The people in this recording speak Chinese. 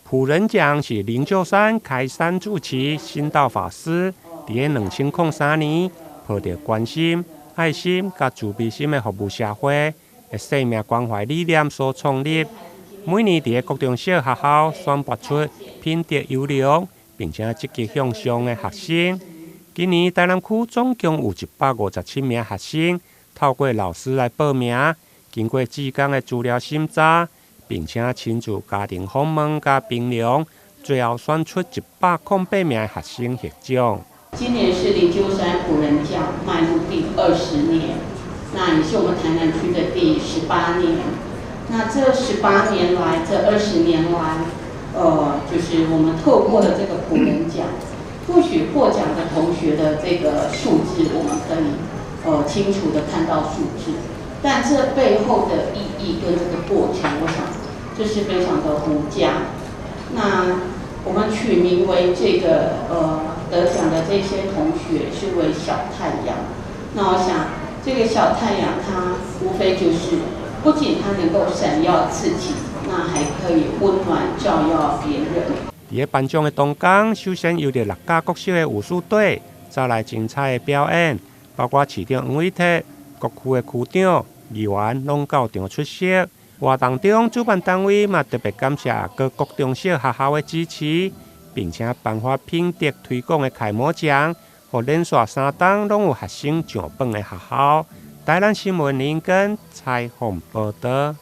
普仁奖是灵鹫山开山主持信道法师在2003年抱着关心、爱心和慈悲心的服务社会的生命关怀理念所创立。每年在各中小学校选拔出品德优良并且积极向上的学生。今年台南区总共有157名学生透过老师来报名，经过志工的资料审查，并且亲自家庭访问加评量，最后选出108名学生获奖。今年是灵鹫山普仁奖迈入第20年，那也是我们台南区的第18年。那这18年来，这20年来，就是我们透过了这个普仁奖，或许获奖的同学的这个数字，我们可以清楚的看到数字，但这背后的意义跟这个过程，我想这是非常的无价。那我们取名为这个得奖的这些同学是为小太阳。那我想这个小太阳它无非就是不仅它能够闪耀自己，那还可以温暖照耀别人。在颁奖的当天，首先由着6家国小的武术队带来精彩的表演，包括市长黄伟哲、各区的区长、议员拢到场出席。活动中，主办单位嘛特别感谢各中小学校的支持，并且颁发品德推广的楷模奖，予连续3档拢有学生上榜的学校。台南新闻林根采访报道。